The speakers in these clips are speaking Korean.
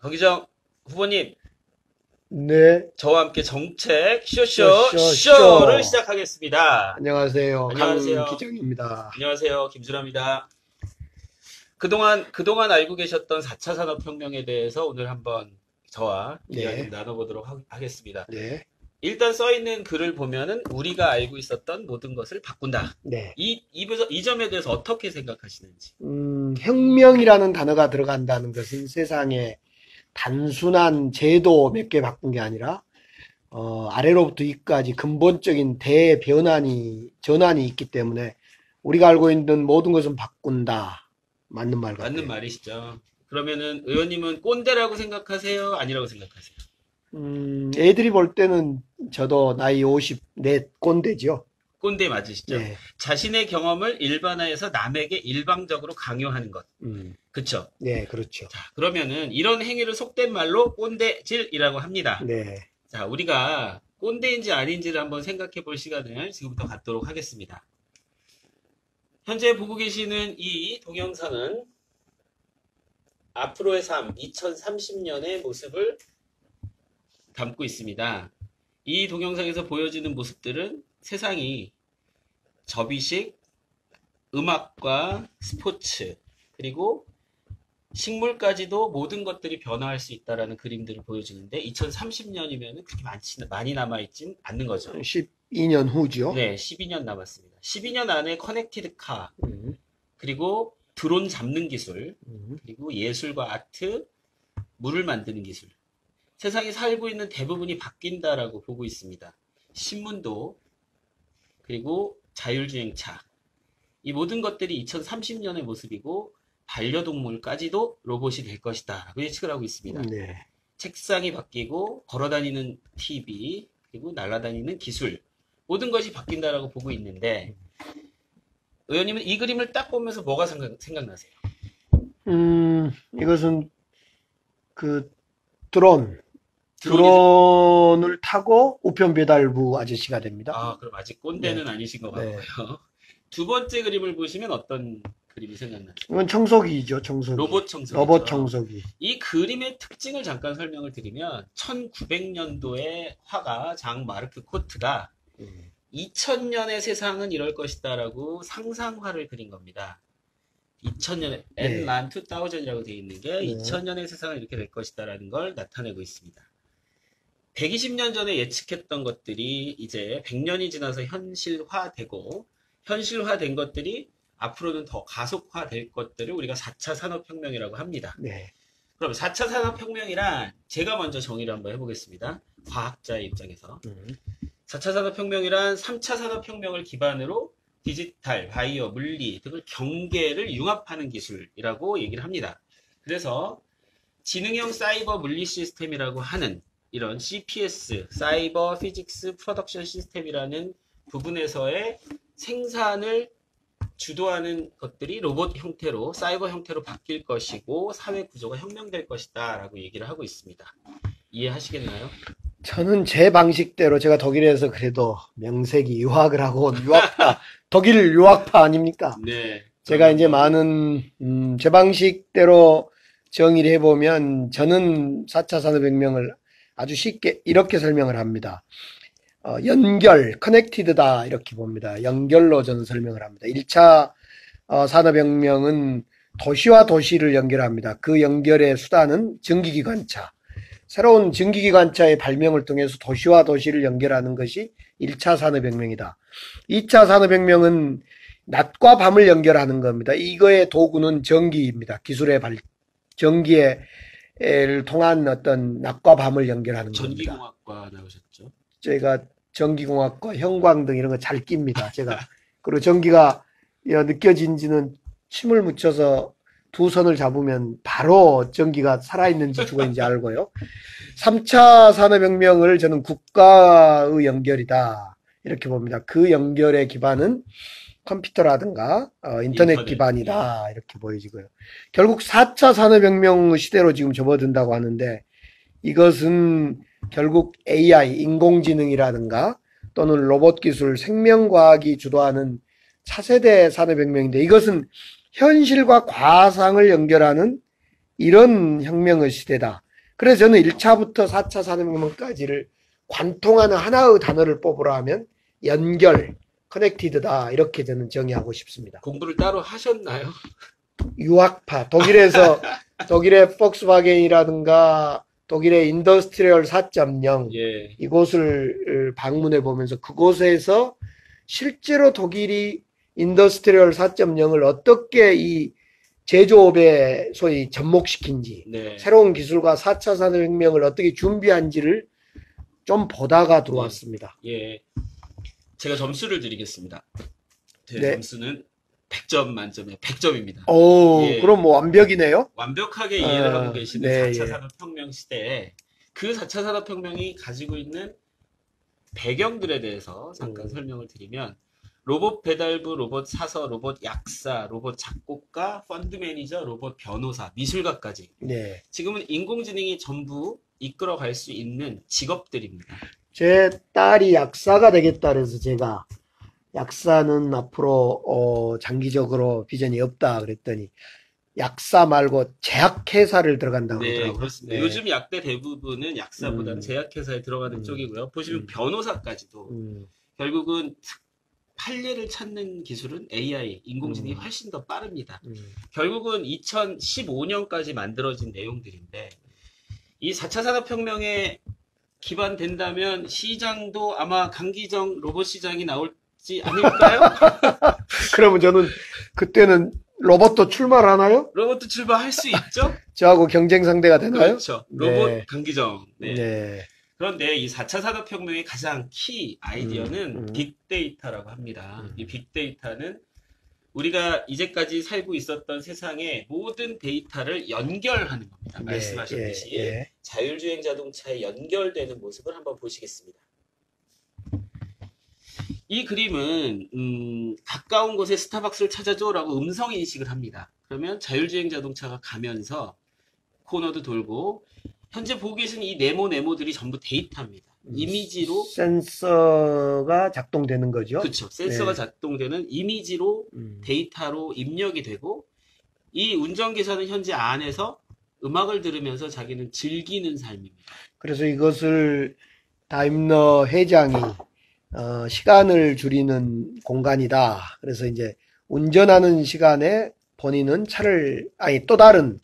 강기정 후보님, 네, 저와 함께 정책 쇼. 쇼를 시작하겠습니다. 안녕하세요. 안녕하세요. 강기정입니다. 안녕하세요. 김준호입니다. 그동안 알고 계셨던 4차 산업혁명에 대해서 오늘 한번 저와 이야기를 나눠보도록 하겠습니다. 네, 일단 써있는 글을 보면은 우리가 알고 있었던 모든 것을 바꾼다. 네. 이 점에 대해서 어떻게 생각하시는지. 혁명이라는 단어가 들어간다는 것은 세상에 단순한 제도 몇 개 바꾼 게 아니라, 아래로부터 위까지 근본적인 전환이 있기 때문에 우리가 알고 있는 모든 것은 바꾼다. 맞는 말 같아요. 맞는 말이시죠. 그러면은 의원님은 꼰대라고 생각하세요? 아니라고 생각하세요? 애들이 볼 때는 저도 나이 54 꼰대죠. 꼰대 맞으시죠? 네. 자신의 경험을 일반화해서 남에게 일방적으로 강요하는 것. 그쵸? 네, 그렇죠. 자, 그러면은 이런 행위를 속된 말로 꼰대질이라고 합니다. 네. 자, 우리가 꼰대인지 아닌지를 한번 생각해 볼 시간을 지금부터 갖도록 하겠습니다. 현재 보고 계시는 이 동영상은 앞으로의 삶, 2030년의 모습을 담고 있습니다. 이 동영상에서 보여지는 모습들은 세상이 접이식, 음악과 스포츠, 그리고 식물까지도 모든 것들이 변화할 수 있다라는 그림들을 보여주는데 2030년이면 그렇게 많이 남아있진 않는 거죠. 12년 후죠. 네, 12년 남았습니다. 12년 안에 커넥티드 카, 음, 그리고 드론 잡는 기술, 음. 그리고 예술과 아트, 물을 만드는 기술. 세상이 살고 있는 대부분이 바뀐다라고 보고 있습니다. 신문도, 그리고 자율주행차. 이 모든 것들이 2030년의 모습이고 반려동물까지도 로봇이 될 것이다 라고 예측을 하고 있습니다. 네. 책상이 바뀌고 걸어다니는 TV, 그리고 날아다니는 기술, 모든 것이 바뀐다라고 보고 있는데 의원님은 이 그림을 딱 보면서 뭐가 생각나세요? 이것은 그 드론을 타고 우편 배달부 아저씨가 됩니다. 아, 그럼 아직 꼰대는 아니신 것 네. 같고요. 두 번째 그림을 보시면 어떤 그림이 생각나세요? 이건 청소기죠, 청소기. 로봇 청소기죠. 로봇 청소기. 이 그림의 특징을 잠깐 설명을 드리면 1900년도에 화가 장 마르크 코트가 2000년의 세상은 이럴 것이다 라고 상상화를 그린 겁니다. 2000년에 N만 2000이라고 되어 있는 게 2000년의 세상은 이렇게 될 것이다 라는 걸 나타내고 있습니다. 120년 전에 예측했던 것들이 이제 100년이 지나서 현실화되고 현실화된 것들이 앞으로는 더 가속화될 것들을 우리가 4차 산업혁명이라고 합니다. 네. 그럼 4차 산업혁명이란 제가 먼저 정의를 한번 해보겠습니다. 과학자의 입장에서. 4차 산업혁명이란 3차 산업혁명을 기반으로 디지털, 바이오, 물리 등을 경계를 융합하는 기술이라고 얘기를 합니다. 그래서 지능형 사이버 물리 시스템이라고 하는 이런 CPS, 사이버 피직스 프로덕션 시스템이라는 부분에서의 생산을 주도하는 것들이 로봇 형태로, 사이버 형태로 바뀔 것이고 사회 구조가 혁명될 것이다 라고 얘기를 하고 있습니다. 이해하시겠나요? 저는 제 방식대로 제가 독일에서 그래도 명색이 유학을 하고 온 독일 유학파 아닙니까? 네. 제가 이제 많은, 제 방식대로 정의를 해보면 저는 4차 산업혁명을 아주 쉽게 이렇게 설명을 합니다. 커넥티드다 이렇게 봅니다. 연결로 저는 설명을 합니다. 1차 산업혁명은 도시와 도시를 연결합니다. 그 연결의 수단은 전기기관차. 새로운 전기기관차의 발명을 통해서 도시와 도시를 연결하는 것이 1차 산업혁명이다. 2차 산업혁명은 낮과 밤을 연결하는 겁니다. 이거의 도구는 전기입니다. 전기를 통한 어떤 낮과 밤을 연결하는 겁니다. 전기공학과 나오셨죠? 제가 전기공학과 형광등 이런 거 잘 낍니다. 제가. 그리고 전기가 느껴진지는 침을 묻혀서 두 손을 잡으면 바로 전기가 살아있는지 죽어있는지 알고요. 3차 산업혁명을 저는 국가의 연결이다. 이렇게 봅니다. 그 연결의 기반은 컴퓨터라든가 인터넷 기반이다. 이렇게 보여지고요. 결국 4차 산업혁명 시대로 지금 접어든다고 하는데 이것은 결국 AI, 인공지능이라든가 또는 로봇 기술, 생명과학이 주도하는 차세대 산업혁명인데 이것은 현실과 과상을 연결하는 이런 혁명의 시대다. 그래서 저는 1차부터 4차 산업혁명까지를 관통하는 하나의 단어를 뽑으라 하면 연결, 커넥티드다 이렇게 저는 정의하고 싶습니다. 공부를 따로 하셨나요? 유학파, 독일의 폭스바겐이라든가 독일의 인더스트리얼 4.0 예. 이곳을 방문해 보면서 그곳에서 실제로 독일이 인더스트리얼 4.0을 어떻게 이 제조업에 소위 접목시킨지, 네. 새로운 기술과 4차 산업혁명을 어떻게 준비한지를 좀 보다가 들어왔습니다. 예. 제가 점수를 드리겠습니다. 제 네. 점수는 100점 만점에 100점입니다. 오, 예. 그럼 뭐 완벽이네요? 완벽하게 이해를 하고 계시는 네, 4차 예. 산업혁명 시대에 그 4차 산업혁명이 가지고 있는 배경들에 대해서 잠깐 설명을 드리면 로봇 배달부, 로봇 사서, 로봇 약사, 로봇 작곡가, 펀드 매니저, 로봇 변호사, 미술가까지 네. 지금은 인공지능이 전부 이끌어갈 수 있는 직업들입니다. 제 딸이 약사가 되겠다 그래서 제가 약사는 앞으로 장기적으로 비전이 없다 그랬더니 약사 말고 제약회사를 들어간다고 네, 그러더라고요. 그렇습니다. 네. 요즘 약대 대부분은 약사보다는 제약회사에 들어가는 쪽이고요. 보시면 변호사까지도 결국은 판례를 찾는 기술은 AI, 인공지능이 훨씬 더 빠릅니다. 결국은 2015년까지 만들어진 내용들인데 이 4차 산업혁명에 기반된다면 시장도 아마 강기정 로봇 시장이 나올지 아닐까요? 그러면 저는 그때는 로봇도 출마하나요? 로봇도 출발할 수 있죠? 저하고 경쟁 상대가 되나요? 그렇죠. 로봇 네. 강기정. 네. 네. 그런데 이 4차 산업혁명의 가장 키 아이디어는 빅데이터라고 합니다. 이 빅데이터는 우리가 이제까지 살고 있었던 세상의 모든 데이터를 연결하는 겁니다. 말씀하셨듯이 예. 자율주행 자동차에 연결되는 모습을 한번 보시겠습니다. 이 그림은 가까운 곳에 스타벅스를 찾아줘라고 음성 인식을 합니다. 그러면 자율주행 자동차가 가면서 코너도 돌고 현재 보고 계신 이 네모들이 전부 데이터입니다. 이미지로 센서가 작동되는 거죠. 그렇죠. 센서가 네. 작동되는 이미지로 데이터로 입력이 되고 이 운전기사는 현재 안에서 음악을 들으면서 자기는 즐기는 삶입니다. 그래서 이것을 다임러 회장이 시간을 줄이는 공간이다. 그래서 이제 운전하는 시간에 본인은 또 다른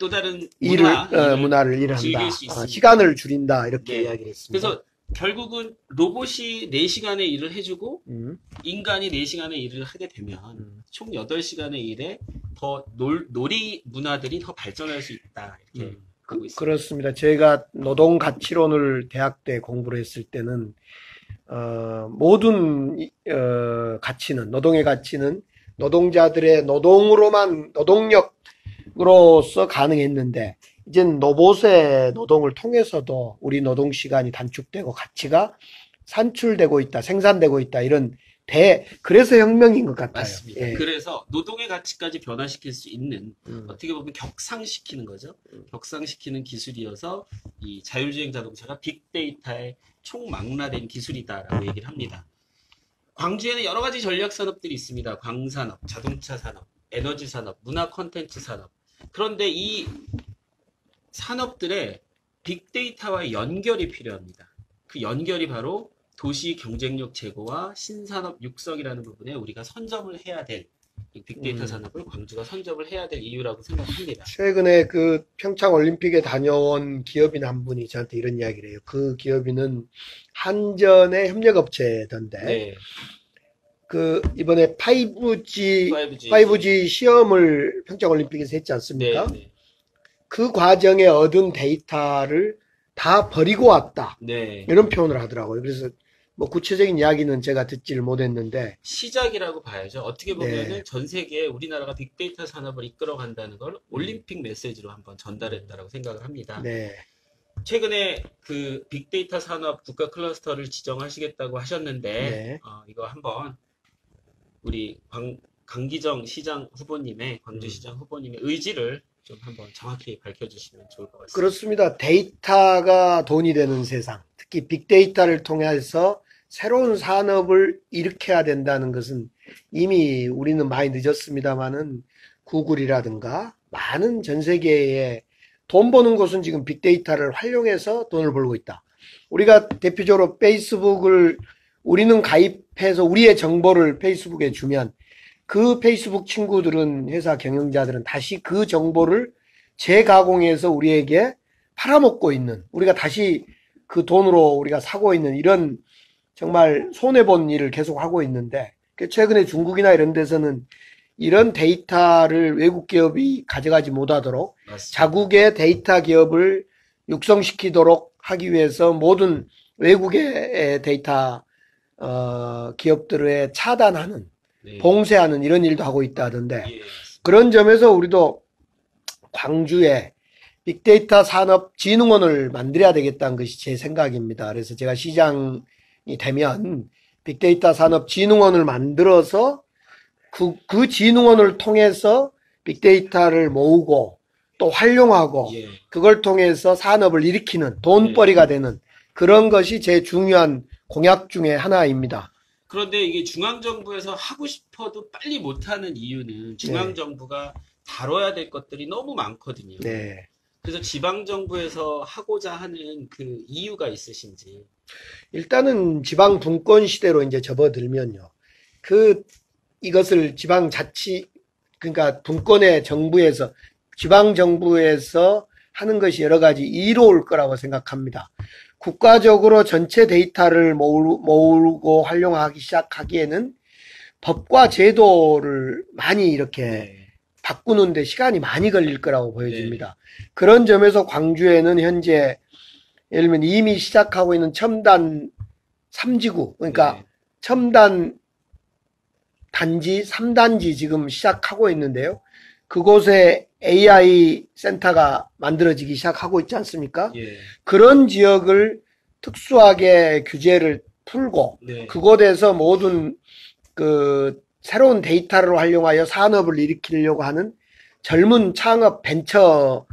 문화를 일한다. 즐길 수 있습니다. 시간을 줄인다. 이렇게 네. 이야기를 했습니다. 그래서 결국은 로봇이 4시간의 일을 해주고 인간이 4시간의 일을 하게 되면 총 8시간의 일에 더 놀이 문화들이 더 발전할 수 있다. 이렇게 보고 있습니다. 그렇습니다. 제가 노동 가치론을 대학 때 공부를 했을 때는 모든 가치는 노동의 가치는 노동자들의 노동력으로서 가능했는데 이젠 로봇의 노동을 통해서도 우리 노동 시간이 단축되고 가치가 산출되고 있다, 생산되고 있다 이런 그래서 혁명인 것 같아요. 맞습니다. 예. 그래서 노동의 가치까지 변화시킬 수 있는 어떻게 보면 격상시키는 거죠. 격상시키는 기술이어서 이 자율주행 자동차가 빅데이터의 총망라된 기술이다라고 얘기를 합니다. 광주에는 여러 가지 전략 산업들이 있습니다. 광산업, 자동차 산업, 에너지 산업, 문화 콘텐츠 산업. 그런데 이 산업들의 빅데이터와의 연결이 필요합니다. 그 연결이 바로 도시 경쟁력 제고와 신산업 육성이라는 부분에 우리가 선점을 해야 될 빅데이터 산업을 광주가 선점을 해야 될 이유라고 생각합니다. 최근에 그 평창 올림픽에 다녀온 기업인 한 분이 저한테 이런 이야기를 해요. 그 기업인은 한전의 협력업체던데 네. 그 이번에 5G 시험을 평창 올림픽에서 했지 않습니까? 네. 그 과정에 얻은 데이터를 다 버리고 왔다. 네. 이런 표현을 하더라고요. 그래서 뭐 구체적인 이야기는 제가 듣지를 못했는데 시작이라고 봐야죠. 어떻게 보면은 네. 전 세계에 우리나라가 빅데이터 산업을 이끌어 간다는 걸 올림픽 메시지로 한번 전달했다라고 생각을 합니다. 네. 최근에 그 빅데이터 산업 국가 클러스터를 지정하시겠다고 하셨는데 네. 이거 한번 우리 강기정 시장 후보님의 광주시장 후보님의 의지를 좀 한번 정확히 밝혀주시면 좋을 것 같습니다. 그렇습니다. 데이터가 돈이 되는 세상, 특히 빅데이터를 통해서 새로운 산업을 일으켜야 된다는 것은 이미 우리는 많이 늦었습니다만은 구글이라든가 많은 전 세계의 돈 버는 곳은 지금 빅데이터를 활용해서 돈을 벌고 있다. 우리가 대표적으로 페이스북을 우리는 가입해서 우리의 정보를 페이스북에 주면 그 페이스북 친구들은 회사 경영자들은 다시 그 정보를 재가공해서 우리에게 팔아먹고 있는, 우리가 다시 그 돈으로 우리가 사고 있는 이런 정말 손해본 일을 계속 하고 있는데, 최근에 중국이나 이런 데서는 이런 데이터를 외국 기업이 가져가지 못하도록 맞습니다. 자국의 데이터 기업을 육성시키도록 하기 위해서 모든 외국의 데이터 기업들을 차단하는, 네. 봉쇄하는 이런 일도 하고 있다던데, 예. 그런 점에서 우리도 광주에 빅데이터 산업진흥원을 만들어야 되겠다는 것이 제 생각입니다. 그래서 제가 시장이 되면 빅데이터 산업진흥원을 만들어서 그 진흥원을 통해서 빅데이터를 모으고 또 활용하고 예. 그걸 통해서 산업을 일으키는 돈벌이가 되는 그런 것이 제 중요한 공약 중에 하나입니다. 그런데 이게 중앙정부에서 하고 싶어도 빨리 못하는 이유는 중앙정부가 다뤄야 될 것들이 너무 많거든요. 네. 그래서 지방정부에서 하고자 하는 그 이유가 있으신지. 일단은 지방 분권 시대로 이제 접어들면요. 이것을 그러니까 분권의 정부에서, 지방정부에서 하는 것이 여러 가지 이로울 거라고 생각합니다. 국가적으로 전체 데이터를 모으고 활용하기 시작하기에는 법과 제도를 많이 이렇게 바꾸는데 시간이 많이 걸릴 거라고 보여집니다. 그런 점에서 광주에는 현재 예를 들면 이미 시작하고 있는 첨단 3지구, 그러니까 첨단 단지 3단지 지금 시작하고 있는데요. 그곳에 AI 센터가 만들어지기 시작하고 있지 않습니까? 예. 그런 지역을 특수하게 규제를 풀고 그곳에서 모든 새로운 데이터를 활용하여 산업을 일으키려고 하는 젊은 창업 벤처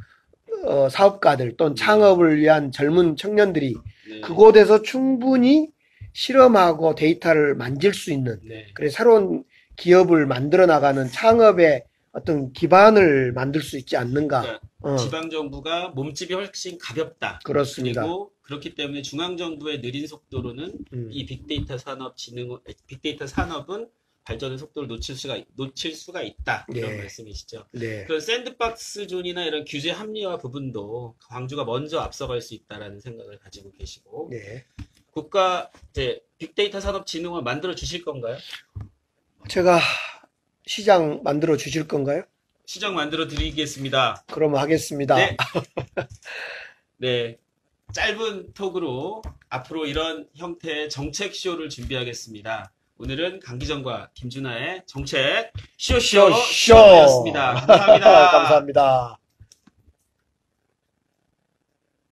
사업가들 또는 창업을 위한 젊은 청년들이 그곳에서 충분히 실험하고 데이터를 만질 수 있는, 그래서 새로운 기업을 만들어 나가는 창업의 어떤 기반을 만들 수 있지 않는가. 그러니까 지방정부가 몸집이 훨씬 가볍다. 그렇습니다. 그리고 그렇기 때문에 중앙정부의 느린 속도로는 이 빅데이터 산업은 발전의 속도를 놓칠 수가 있다. 이런 말씀이시죠. 그런 샌드박스 존이나 이런 규제 합리화 부분도 광주가 먼저 앞서갈 수 있다라는 생각을 가지고 계시고, 국가 빅데이터 산업진흥원 만들어 주실 건가요? 제가 시장 만들어 주실 건가요? 시장 만들어 드리겠습니다. 그럼 하겠습니다. 네. 네. 짧은 톡으로 앞으로 이런 형태의 정책쇼를 준비하겠습니다. 오늘은 강기정과 김준하의 정책 쇼였습니다. 감사합니다. 감사합니다.